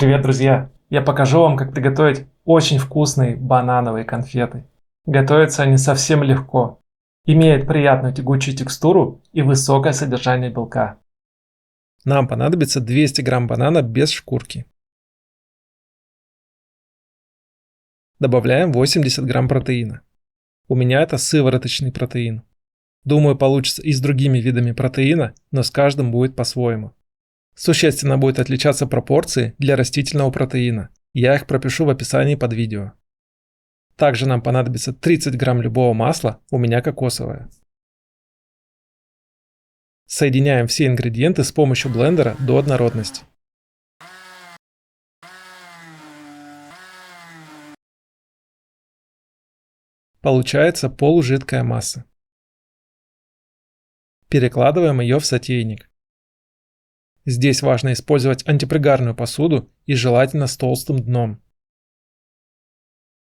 Привет, друзья! Я покажу вам, как приготовить очень вкусные банановые конфеты. Готовятся они совсем легко, имеют приятную тягучую текстуру и высокое содержание белка. Нам понадобится 200 грамм банана без шкурки. Добавляем 80 грамм протеина. У меня это сывороточный протеин. Думаю, получится и с другими видами протеина, но с каждым будет по-своему. Существенно будет отличаться пропорции для растительного протеина. Я их пропишу в описании под видео. Также нам понадобится 30 грамм любого масла, у меня кокосовое. Соединяем все ингредиенты с помощью блендера до однородности. Получается полужидкая масса. Перекладываем ее в сотейник. Здесь важно использовать антипригарную посуду и желательно с толстым дном.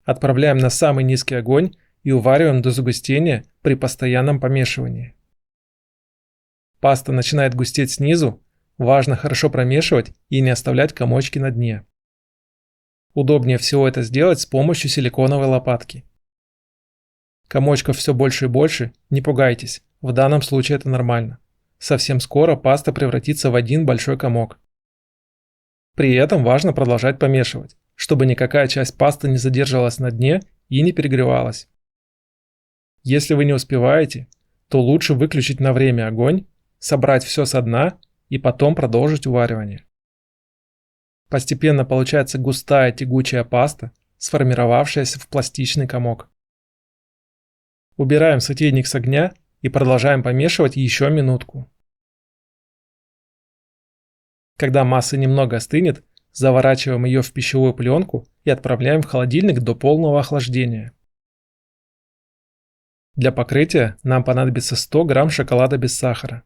Отправляем на самый низкий огонь и увариваем до загустения при постоянном помешивании. Паста начинает густеть снизу, важно хорошо промешивать и не оставлять комочки на дне. Удобнее всего это сделать с помощью силиконовой лопатки. Комочков все больше и больше, не пугайтесь, в данном случае это нормально. Совсем скоро паста превратится в один большой комок. При этом важно продолжать помешивать, чтобы никакая часть пасты не задерживалась на дне и не перегревалась. Если вы не успеваете, то лучше выключить на время огонь, собрать все со дна и потом продолжить уваривание. Постепенно получается густая тягучая паста, сформировавшаяся в пластичный комок. Убираем сотейник с огня и продолжаем помешивать еще минутку. Когда масса немного остынет, заворачиваем ее в пищевую пленку и отправляем в холодильник до полного охлаждения. Для покрытия нам понадобится 100 грамм шоколада без сахара.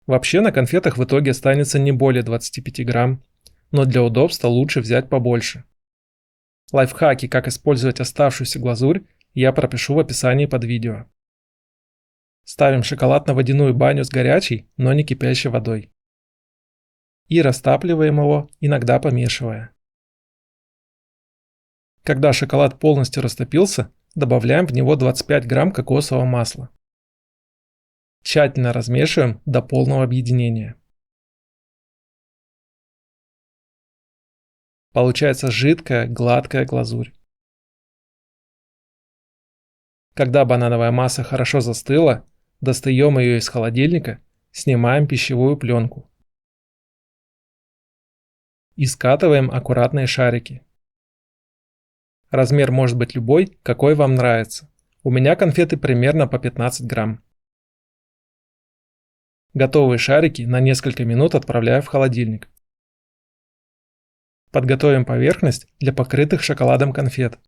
Вообще на конфетах в итоге останется не более 25 грамм, но для удобства лучше взять побольше. Лайфхаки, как использовать оставшуюся глазурь, я пропишу в описании под видео. Ставим шоколад на водяную баню с горячей, но не кипящей водой. И растапливаем его, иногда помешивая. Когда шоколад полностью растопился, добавляем в него 25 грамм кокосового масла. Тщательно размешиваем до полного объединения. Получается жидкая, гладкая глазурь. Когда банановая масса хорошо застыла, достаем ее из холодильника, снимаем пищевую пленку. И скатываем аккуратные шарики. Размер может быть любой, какой вам нравится. У меня конфеты примерно по 15 грамм. Готовые шарики на несколько минут отправляю в холодильник. Подготовим поверхность для покрытых шоколадом конфет.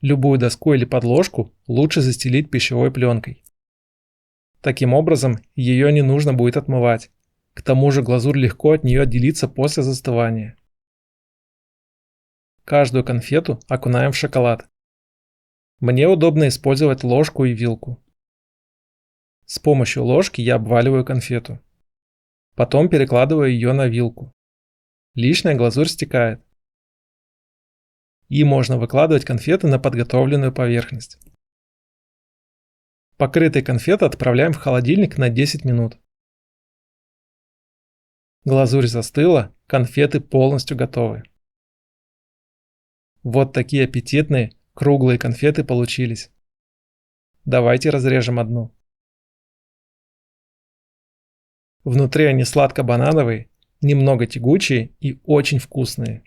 Любую доску или подложку лучше застелить пищевой пленкой. Таким образом, ее не нужно будет отмывать. К тому же глазурь легко от нее отделится после застывания. Каждую конфету окунаем в шоколад. Мне удобно использовать ложку и вилку. С помощью ложки я обваливаю конфету. Потом перекладываю ее на вилку. Лишняя глазурь стекает. И можно выкладывать конфеты на подготовленную поверхность. Покрытые конфеты отправляем в холодильник на 10 минут. Глазурь застыла, конфеты полностью готовы. Вот такие аппетитные, круглые конфеты получились. Давайте разрежем одну. Внутри они сладко-банановые, немного тягучие и очень вкусные.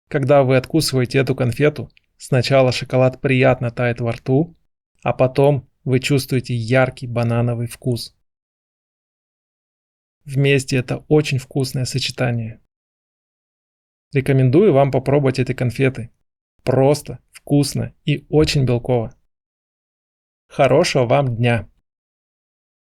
Когда вы откусываете эту конфету, сначала шоколад приятно тает во рту, а потом вы чувствуете яркий банановый вкус. Вместе это очень вкусное сочетание. Рекомендую вам попробовать эти конфеты. Просто, вкусно и очень белково. Хорошего вам дня!